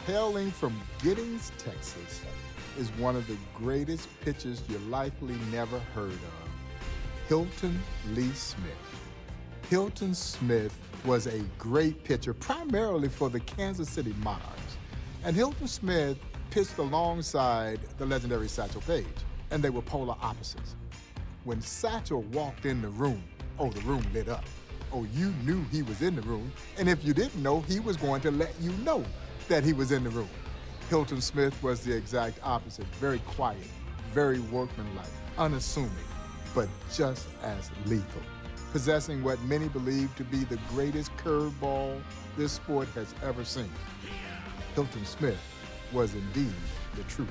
Hailing from Giddings, Texas, is one of the greatest pitchers you likely never heard of, Hilton Lee Smith. Hilton Smith was a great pitcher primarily for the Kansas City Monarchs. And Hilton Smith pitched alongside the legendary Satchel Paige, and they were polar opposites. When Satchel walked in the room, oh, the room lit up. Oh, you knew he was in the room, and if you didn't know, he was going to let you know that he was in the room. Hilton Smith was the exact opposite, very quiet, very workmanlike, unassuming, but just as lethal, possessing what many believe to be the greatest curveball this sport has ever seen. Hilton Smith was indeed the truth.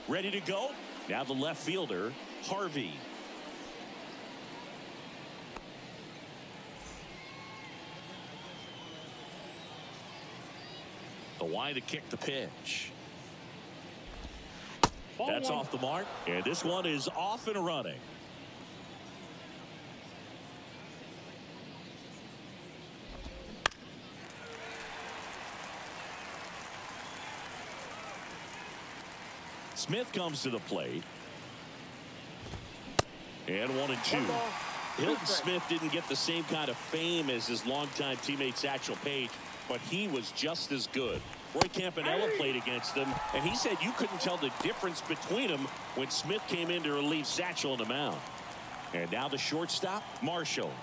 Ready to go. Now the left fielder, Harvey. The Y to kick the pitch. That's off the mark. And this one is off and running. Smith comes to the plate. And 1-2. Hilton Smith didn't get the same kind of fame as his longtime teammate Satchel Paige, but he was just as good. Roy Campanella played against them, and he said you couldn't tell the difference between them when Smith came in to relieve Satchel on the mound. And now the shortstop, Marshall.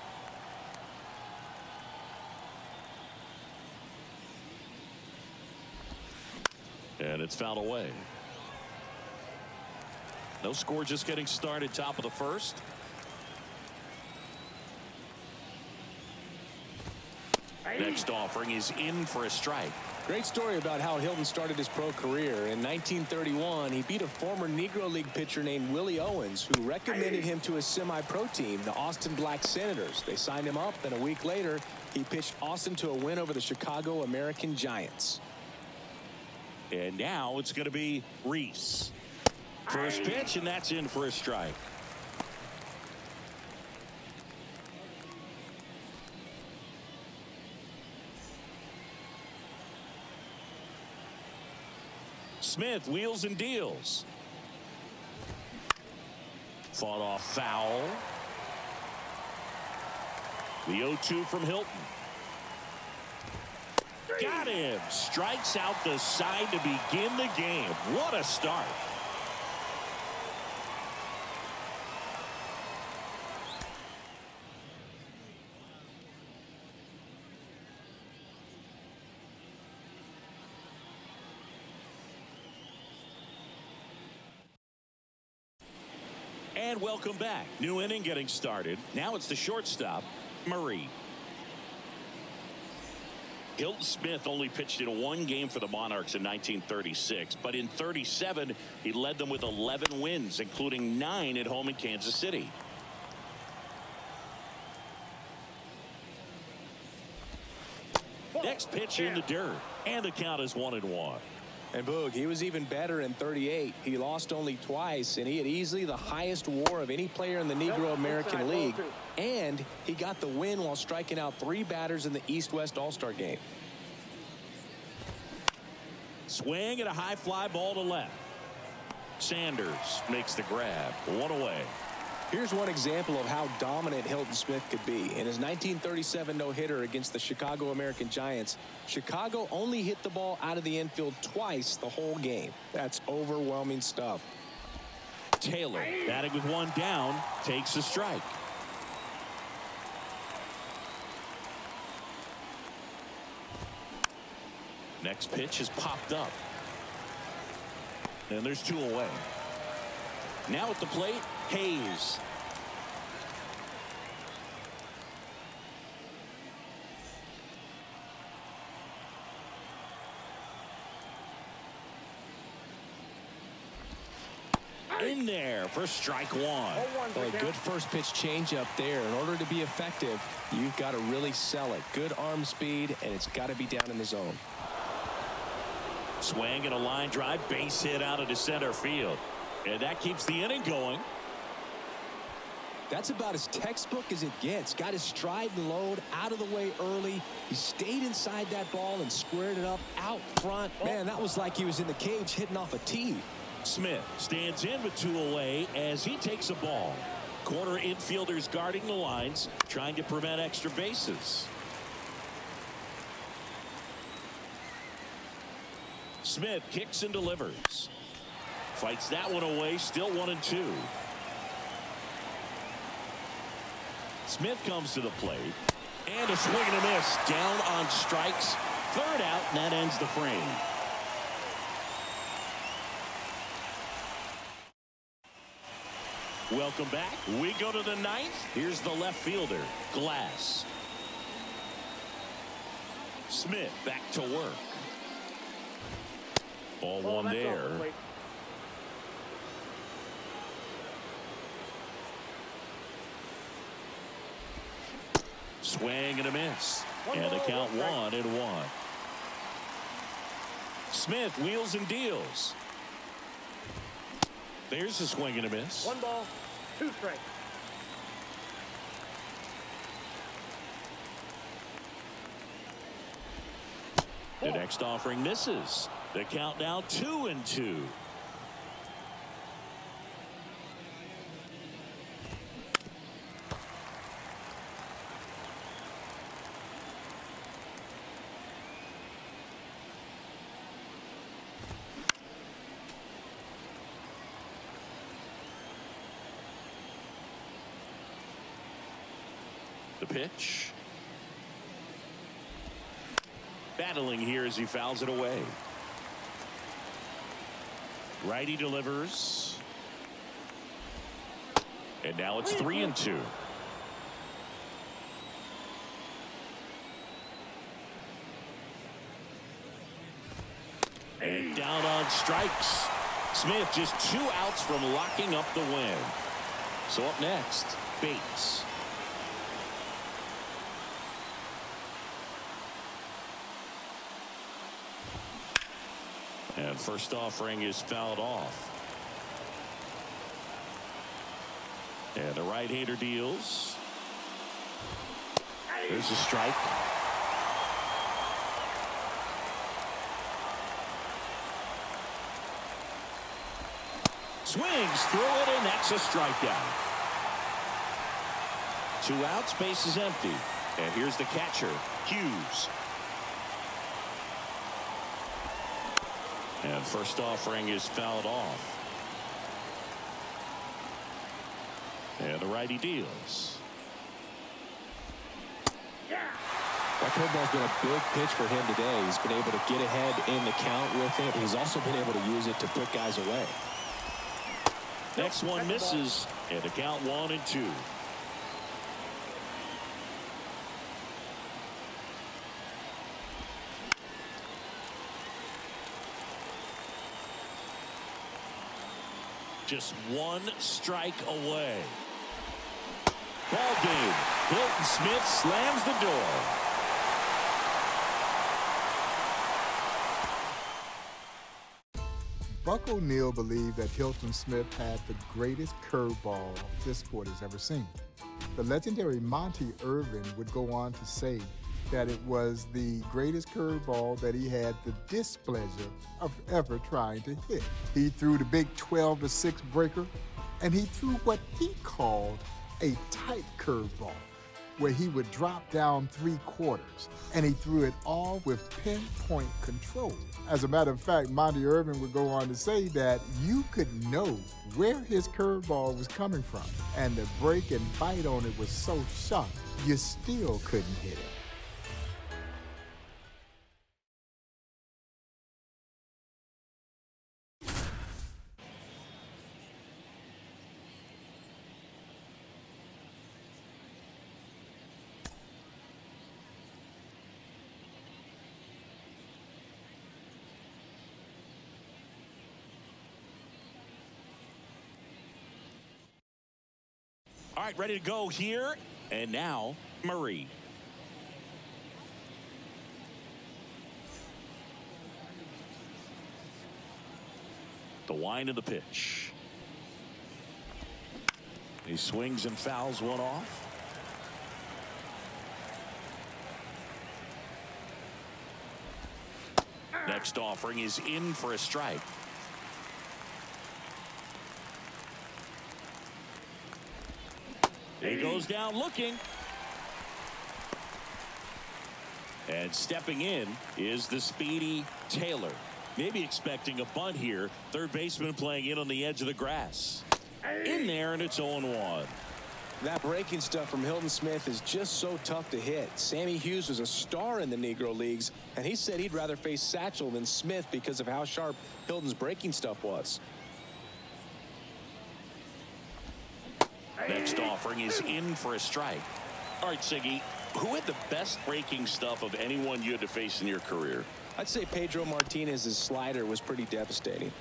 And it's fouled away. No score, just getting started, top of the first. Next offering is in for a strike. Great story about how Hilton started his pro career. In 1931, he beat a former Negro League pitcher named Willie Owens, who recommended him to a semi-pro team, the Austin Black Senators. They signed him up, and a week later, he pitched Austin to a win over the Chicago American Giants. And now it's going to be Reese. First pitch, and that's in for a strike. Smith wheels and deals. Fought off foul. The 0-2 from Hilton. Got him. Strikes out the side to begin the game. What a start. And welcome back. New inning getting started. Now it's the shortstop, Murray. Hilton Smith only pitched in one game for the Monarchs in 1936, but in 37 he led them with 11 wins, including 9 at home in Kansas City. Next pitch in the dirt, and the count is 1-1. And Boog, he was even better in 38. He lost only twice, and he had easily the highest WAR of any player in the Negro American League. And he got the win while striking out 3 batters in the East-West All-Star game. Swing and a high fly ball to left. Sanders makes the grab. 1 away. Here's one example of how dominant Hilton Smith could be. In his 1937 no-hitter against the Chicago American Giants, Chicago only hit the ball out of the infield twice the whole game. That's overwhelming stuff. Taylor, batting with one down, takes a strike. Next pitch is popped up. And there's two away. Now at the plate, Hayes. In there for strike one. Well, a good first pitch changeup there. In order to be effective, you've got to really sell it. Good arm speed, and it's got to be down in the zone. Swing and a line drive, base hit out into center field. And that keeps the inning going. That's about as textbook as it gets. Got his stride and load out of the way early. He stayed inside that ball and squared it up out front. Man, that was like he was in the cage hitting off a tee. Smith stands in with two away as he takes a ball. Corner infielders guarding the lines, trying to prevent extra bases. Smith kicks and delivers. Fights that one away, still 1-2. Smith comes to the plate. And a swing and a miss. Down on strikes. Third out, and that ends the frame. Welcome back. We go to the ninth. Here's the left fielder, Glass. Smith back to work. Ball one there. Swing and a miss. And the count 1-1. Smith wheels and deals. There's a swing and a miss. 1 ball, 2 strikes. The next offering misses. The count now 2-2. The pitch. Battling here as he fouls it away. Righty delivers. And now it's 3-2. And down on strikes. Smith just 2 outs from locking up the win. So up next, Bates. And first offering is fouled off. And the right-hander deals. There's a strike. Swings through it, and that's a strikeout. 2 outs, base is empty. And here's the catcher, Hughes. And first offering is fouled off. And the righty deals. That curveball's been a big pitch for him today. He's been able to get ahead in the count with it. He's also been able to use it to put guys away. Next one misses, and the count 1-2. Just 1 strike away. Ball game. Hilton Smith slams the door. Buck O'Neil believed that Hilton Smith had the greatest curveball this sport has ever seen. The legendary Monty Irvin would go on to say that it was the greatest curveball that he had the displeasure of ever trying to hit. He threw the big 12-6 breaker and he threw what he called a tight curveball, where he would drop down 3/4, and he threw it all with pinpoint control. As a matter of fact, Monty Irvin would go on to say that you could know where his curveball was coming from, and the break and bite on it was so sharp, you still couldn't hit it. All right, ready to go here. And now, Murray. The wind of the pitch. He swings and fouls one off. Next offering is in for a strike. He goes down looking. And stepping in is the speedy Taylor. Maybe expecting a bunt here. Third baseman playing in on the edge of the grass. In there, and it's 0-1. That breaking stuff from Hilton Smith is just so tough to hit. Sammy Hughes was a star in the Negro Leagues, and he said he'd rather face Satchel than Smith because of how sharp Hilton's breaking stuff was. Next offering is in for a strike. All right, Siggy, who had the best breaking stuff of anyone you had to face in your career? I'd say Pedro Martinez's slider was pretty devastating.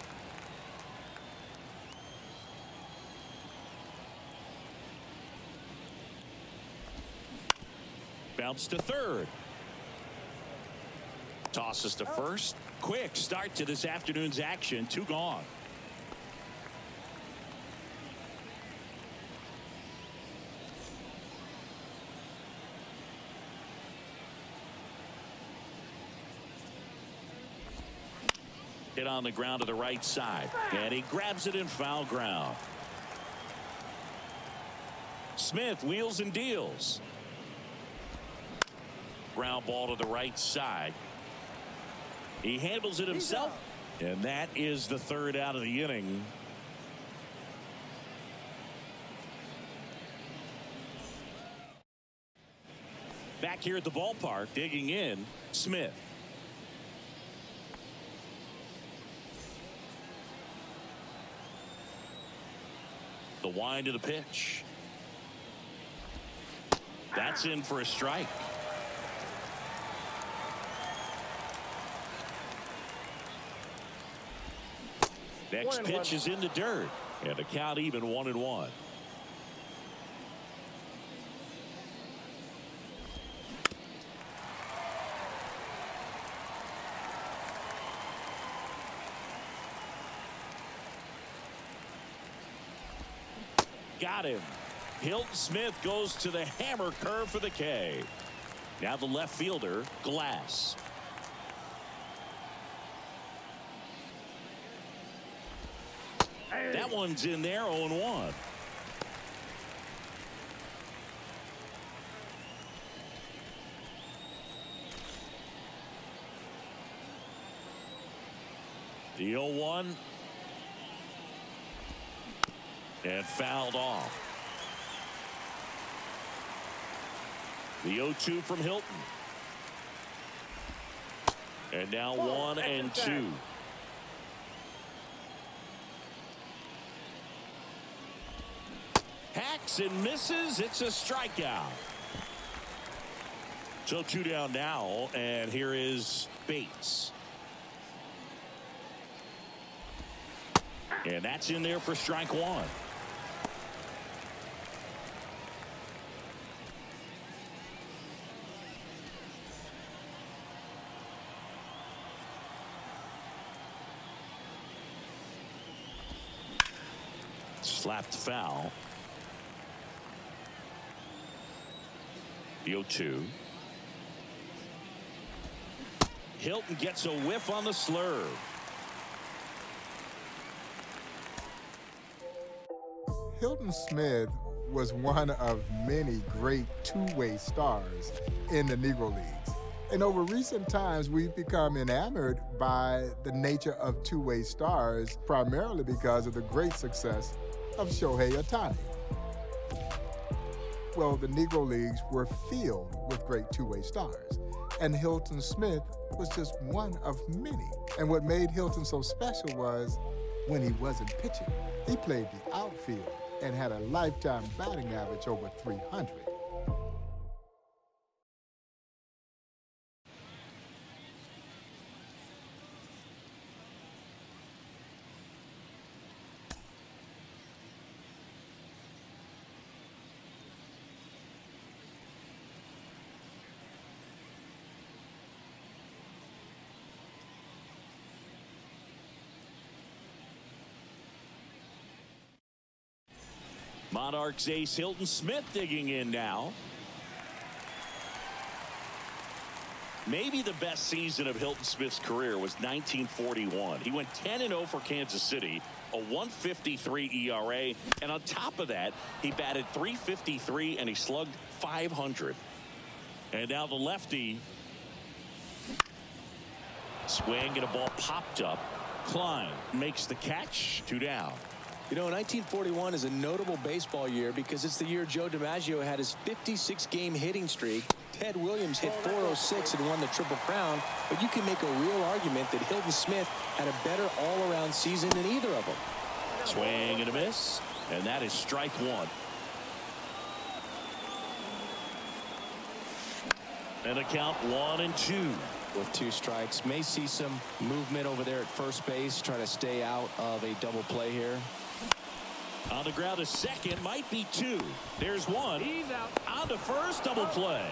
Bounce to third. Tosses to first. Quick start to this afternoon's action. 2 gone. Hit on the ground to the right side, and he grabs it in foul ground. Smith wheels and deals. Ground ball to the right side. He handles it himself, and that is the third out of the inning. Back here at the ballpark, digging in, Smith. The wind of the pitch. That's in for a strike. Next pitch is in the dirt, and the count even 1-1. Got him. Hilton Smith goes to the hammer curve for the K. Now the left fielder, Glass. That one's in there, 0-1. The 0-1. And fouled off. The 0-2 from Hilton. And now 1-2. Hacks and misses. It's a strikeout. So 2 down now, and here is Bates. And that's in there for strike 1. Slapped foul. The 0-2. Hilton gets a whiff on the slurve. Hilton Smith was one of many great two-way stars in the Negro Leagues. And over recent times, we've become enamored by the nature of two-way stars, primarily because of the great success of Shohei Ohtani. Well, the Negro Leagues were filled with great two-way stars, and Hilton Smith was just one of many. And what made Hilton so special was when he wasn't pitching, he played the outfield and had a lifetime batting average over 300. Monarchs ace Hilton Smith digging in now. Maybe the best season of Hilton Smith's career was 1941. He went 10-0 for Kansas City, a 1.53 ERA, and on top of that, he batted .353 and he slugged .500. And now the lefty. Swing and a ball popped up. Klein makes the catch. 2 down. You know, 1941 is a notable baseball year because it's the year Joe DiMaggio had his 56-game hitting streak. Ted Williams hit .406 and won the Triple Crown, but you can make a real argument that Hilton Smith had a better all-around season than either of them. Swing and a miss, and that is strike one. And a count 1-2. With 2 strikes, may see some movement over there at first base, trying to stay out of a double play here. On the ground to second, might be 2. There's 1. He's out. On to first, double play.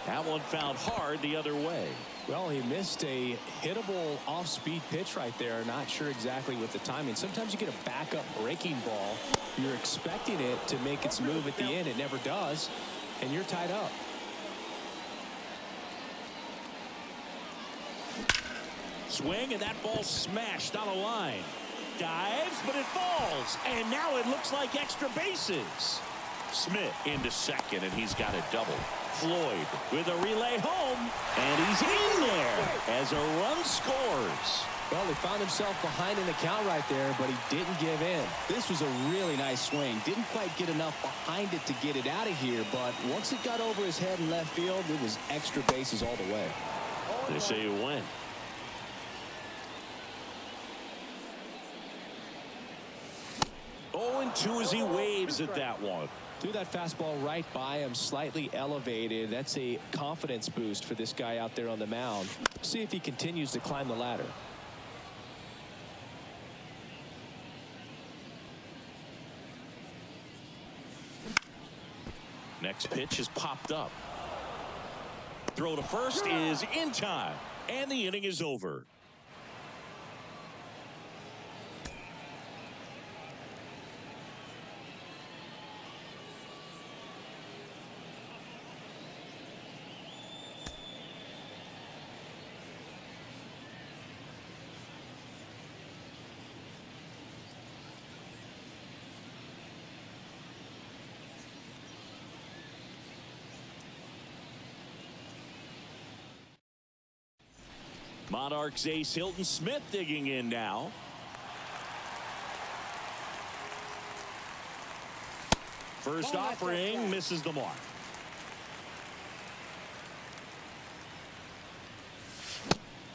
That one found hard the other way. Well, he missed a hittable off-speed pitch right there. Not sure exactly with the timing. Sometimes you get a backup breaking ball. You're expecting it to make its move at the end. It never does, and you're tied up. Swing, and that ball smashed on a line. Dives, but it falls, and now it looks like extra bases. Smith into second, and he's got a double. Floyd with a relay home, and he's in there as a run scores. Well, he found himself behind in the count right there, but he didn't give in. This was a really nice swing. Didn't quite get enough behind it to get it out of here, but once it got over his head in left field, it was extra bases all the way. They say you win. Oh, 2 as he waves at that one. Threw that fastball right by him, slightly elevated. That's a confidence boost for this guy out there on the mound. See if he continues to climb the ladder. Next pitch is popped up. Throw to first is in time, and the inning is over. Monarchs ace Hilton Smith digging in now. First offering misses the mark.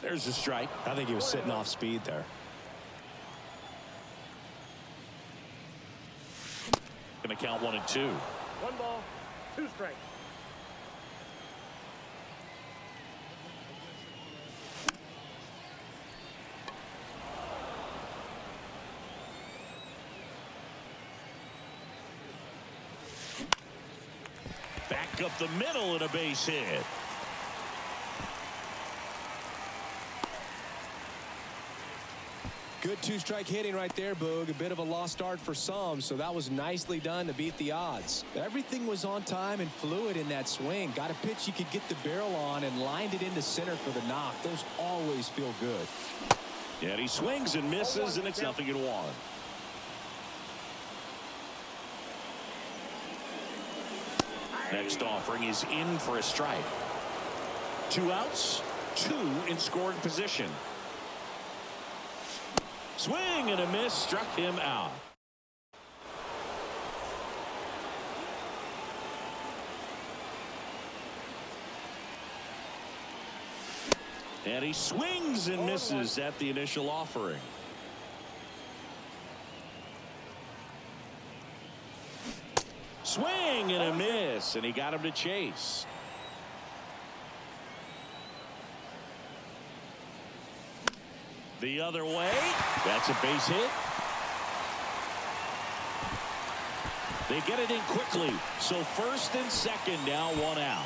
There's a strike. I think he was sitting off speed there. Gonna count 1-2. 1 ball, 2 strikes. Back up the middle and a base hit. Good two-strike hitting right there, Boog. A bit of a lost start for some, so that was nicely done to beat the odds. Everything was on time and fluid in that swing. Got a pitch you could get the barrel on and lined it into center for the knock. Those always feel good. And he swings and misses, and it's 0-1. Next offering is in for a strike. 2 outs, 2 in scoring position. Swing and a miss, struck him out. And he swings and misses at the initial offering. Swing and a miss, and he got him to chase. The other way. That's a base hit. They get it in quickly. So first and second, now 1 out.